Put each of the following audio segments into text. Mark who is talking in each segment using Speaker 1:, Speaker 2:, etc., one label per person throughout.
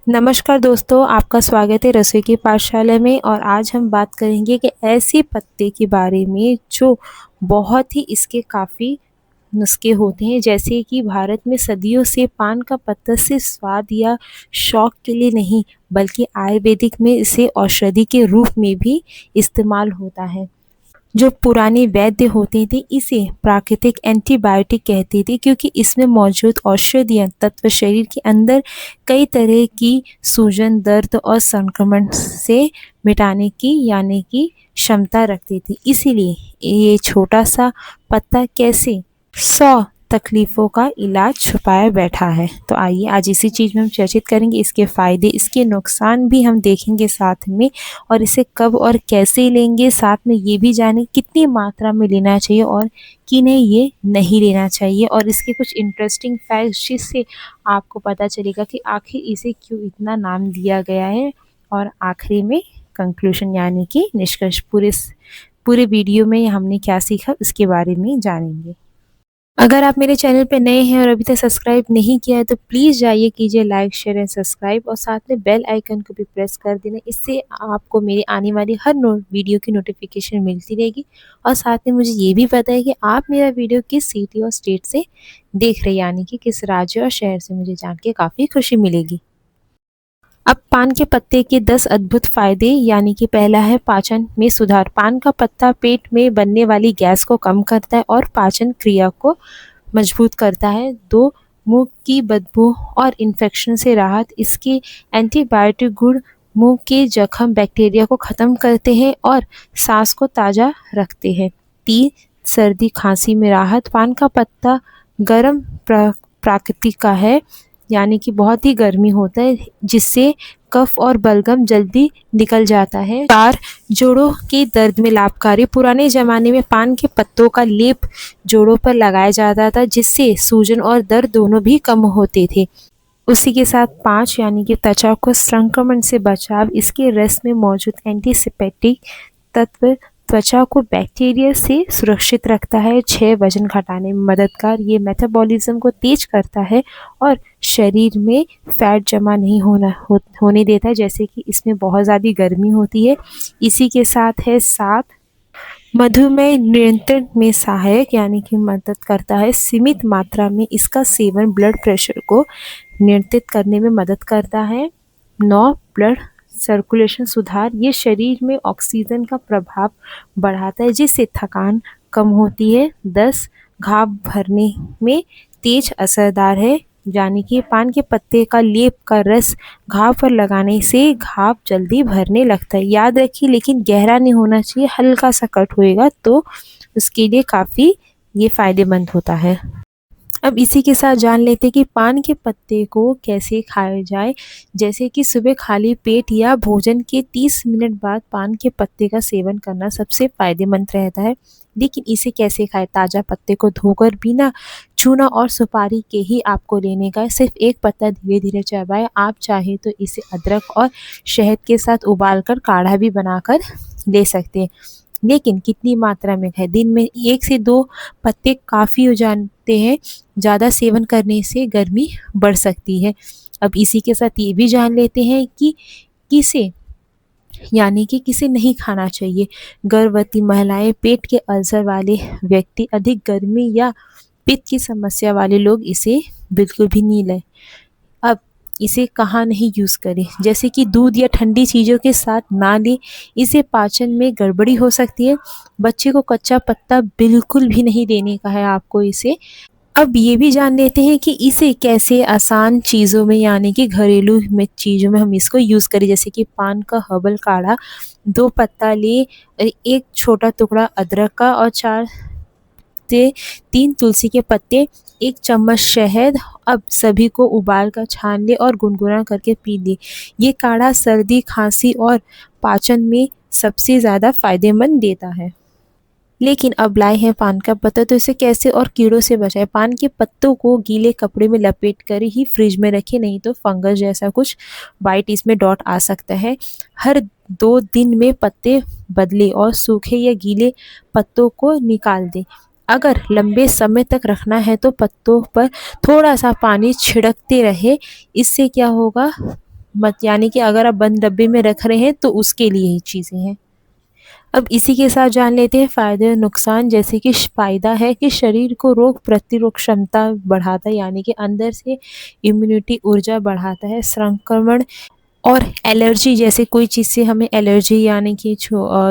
Speaker 1: नमस्कार दोस्तों, आपका स्वागत है रसोई की पाठशाला में। और आज हम बात करेंगे कि ऐसे पत्ते के बारे में जो बहुत ही इसके काफ़ी नुस्खे होते हैं। जैसे कि भारत में सदियों से पान का पत्ता सिर्फ स्वाद या शौक के लिए नहीं, बल्कि आयुर्वेदिक में इसे औषधि के रूप में भी इस्तेमाल होता है। जो पुराने वैद्य होते थे इसे प्राकृतिक एंटीबायोटिक कहते थे, क्योंकि इसमें मौजूद औषधीय तत्व शरीर के अंदर कई तरह की सूजन, दर्द और संक्रमण से मिटाने की यानी कि क्षमता रखते थे। इसीलिए ये छोटा सा पत्ता कैसे 100 तकलीफ़ों का इलाज छुपाए बैठा है। तो आइए आज इसी चीज़ में हम चर्चित करेंगे, इसके फ़ायदे, इसके नुकसान भी हम देखेंगे साथ में, और इसे कब और कैसे लेंगे, साथ में ये भी जानें कितनी मात्रा में लेना चाहिए और किन्हें ये नहीं लेना चाहिए, और इसके कुछ इंटरेस्टिंग फैक्ट्स जिससे आपको पता चलेगा कि आखिर इसे क्यों इतना नाम दिया गया है। और आखिरी में कंक्लूजन यानी कि निष्कर्ष, पूरे वीडियो में हमने क्या सीखा उसके बारे में जानेंगे। अगर आप मेरे चैनल पे नए हैं और अभी तक सब्सक्राइब नहीं किया है तो प्लीज़ जाइए, कीजिए लाइक, शेयर एंड सब्सक्राइब, और साथ में बेल आइकन को भी प्रेस कर देना। इससे आपको मेरी आने वाली हर वीडियो की नोटिफिकेशन मिलती रहेगी। और साथ में मुझे ये भी पता है कि आप मेरा वीडियो किस सिटी और स्टेट से देख रहे हैं, यानी कि किस राज्य और शहर से। मुझे जान के काफ़ी खुशी मिलेगी। अब पान के पत्ते के 10 अद्भुत फायदे, यानी कि पहला है पाचन में सुधार। पान का पत्ता पेट में बनने वाली गैस को कम करता है और पाचन क्रिया को मजबूत करता है। 2, मुंह की बदबू और इन्फेक्शन से राहत। इसके एंटीबायोटिक गुण मुंह के जख्म, बैक्टीरिया को ख़त्म करते हैं और सांस को ताज़ा रखते हैं। 3, सर्दी खांसी में राहत। पान का पत्ता गर्म प्राकृतिक का है, यानी कि बहुत ही गर्मी होता है, जिससे कफ और बलगम जल्दी निकल जाता है। 4, जोड़ों के दर्द में लाभकारी। पुराने ज़माने में पान के पत्तों का लेप जोड़ों पर लगाया जाता था, जिससे सूजन और दर्द दोनों भी कम होते थे। उसी के साथ 5, यानी कि त्वचा को संक्रमण से बचाव। इसके रस में मौजूद एंटीसेप्टिक तत्व त्वचा को बैक्टीरिया से सुरक्षित रखता है। 6, वजन घटाने में मददगार। ये मेटाबॉलिज्म को तेज करता है और शरीर में फैट जमा नहीं होने देता है, जैसे कि इसमें बहुत ज़्यादा गर्मी होती है। इसी के साथ है 7, मधुमेह नियंत्रण में सहायक, यानी कि मदद करता है। सीमित मात्रा में इसका सेवन ब्लड प्रेशर को नियंत्रित करने में मदद करता है। 9, ब्लड सर्कुलेशन सुधार। ये शरीर में ऑक्सीजन का प्रभाव बढ़ाता है, जिससे थकान कम होती है। 10, घाव भरने में तेज असरदार है, यानी कि पान के पत्ते का लेप का रस घाव पर लगाने से घाव जल्दी भरने लगता है। याद रखिए, लेकिन गहरा नहीं होना चाहिए, हल्का सा कट होएगा तो उसके लिए काफ़ी ये फ़ायदेमंद होता है। अब इसी के साथ जान लेते हैं कि पान के पत्ते को कैसे खाया जाए। जैसे कि सुबह खाली पेट या भोजन के 30 मिनट बाद पान के पत्ते का सेवन करना सबसे फ़ायदेमंद रहता है। लेकिन इसे कैसे खाएं? ताज़ा पत्ते को धोकर बिना चूना और सुपारी के ही आपको लेने का है। सिर्फ एक पत्ता धीरे-धीरे चबाएं। आप चाहें तो इसे अदरक और शहद के साथ उबालकर काढ़ा भी बनाकर ले सकते हैं। लेकिन कितनी मात्रा में खाएं? दिन में 1 से 2 पत्ते काफ़ी हो जाते हैं। ज़्यादा सेवन करने से गर्मी बढ़ सकती है। अब इसी के साथ ये भी जान लेते हैं कि किसे, यानी कि किसे नहीं खाना चाहिए। गर्भवती महिलाएं, पेट के अल्सर वाले व्यक्ति, अधिक गर्मी या पित्त की समस्या वाले लोग इसे बिल्कुल भी नहीं लें। अब इसे कहाँ नहीं यूज़ करें? जैसे कि दूध या ठंडी चीज़ों के साथ ना लें, इससे पाचन में गड़बड़ी हो सकती है। बच्चे को कच्चा पत्ता बिल्कुल भी नहीं देने का है आपको इसे। अब ये भी जान लेते हैं कि इसे कैसे आसान चीज़ों में, यानी कि घरेलू में चीज़ों में हम इसको यूज़ करें। जैसे कि पान का हर्बल काढ़ा, 2 पत्ता लें, 1 छोटा टुकड़ा अदरक का और 4 से 3 तुलसी के पत्ते, 1 चम्मच शहद। अब सभी को उबाल कर छान ले और गुनगुना करके पी ले। ये काढ़ा सर्दी, खांसी और पाचन में सबसे ज़्यादा फ़ायदेमंद देता है। लेकिन अब लाए हैं पान का पत्ता, तो इसे कैसे और कीड़ों से बचाएं। पान के पत्तों को गीले कपड़े में लपेट कर ही फ्रिज में रखें, नहीं तो फंगस जैसा कुछ वाइट इसमें डॉट आ सकता है। हर 2 दिन में पत्ते बदलें और सूखे या गीले पत्तों को निकाल दें। अगर लंबे समय तक रखना है तो पत्तों पर थोड़ा सा पानी छिड़कते रहे। इससे क्या होगा, मत यानी कि अगर आप बंद डब्बे में रख रहे हैं तो उसके लिए ही चीज़ें हैं। अब इसी के साथ जान लेते हैं फ़ायदे और नुकसान। जैसे कि फ़ायदा है कि शरीर को रोग प्रतिरोध क्षमता बढ़ाता है, यानी कि अंदर से इम्यूनिटी ऊर्जा बढ़ाता है। संक्रमण और एलर्जी, जैसे कोई चीज़ से हमें एलर्जी यानी कि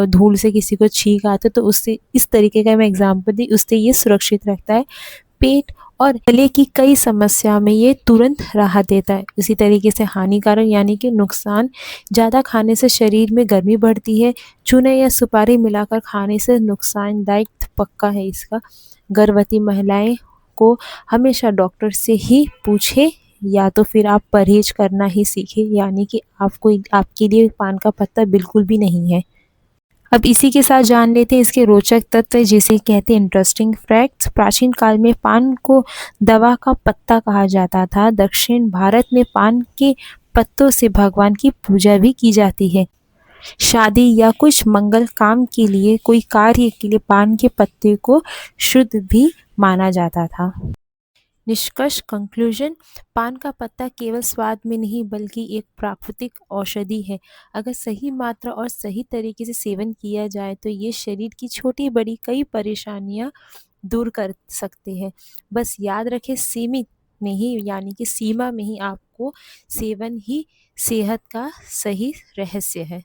Speaker 1: धूल से किसी को छींक आता है तो उससे, इस तरीके का मैं एग्ज़ाम्पल दी, उससे ये सुरक्षित रखता है। पेट और गले की कई समस्या में ये तुरंत राहत देता है। इसी तरीके से हानिकारक यानी कि नुकसान, ज़्यादा खाने से शरीर में गर्मी बढ़ती है। चूने या सुपारी मिलाकर खाने से नुकसानदायक पक्का है इसका। गर्भवती महिलाएं को हमेशा डॉक्टर से ही पूछे, या तो फिर आप परहेज करना ही सीखें, यानी कि आपको, आपके लिए पान का पत्ता बिल्कुल भी नहीं है। अब इसी के साथ जान लेते हैं इसके रोचक तथ्य, जिसे कहते हैं इंटरेस्टिंग फैक्ट्स। प्राचीन काल में पान को दवा का पत्ता कहा जाता था। दक्षिण भारत में पान के पत्तों से भगवान की पूजा भी की जाती है। शादी या कुछ मंगल काम के लिए, कोई कार्य के लिए पान के पत्ते को शुद्ध भी माना जाता था। निष्कर्ष कंक्लूजन, पान का पत्ता केवल स्वाद में नहीं बल्कि एक प्राकृतिक औषधि है। अगर सही मात्रा और सही तरीके से सेवन किया जाए तो ये शरीर की छोटी बड़ी कई परेशानियां दूर कर सकते हैं। बस याद रखें, सीमित नहीं यानी कि सीमा में ही आपको सेवन ही सेहत का सही रहस्य है।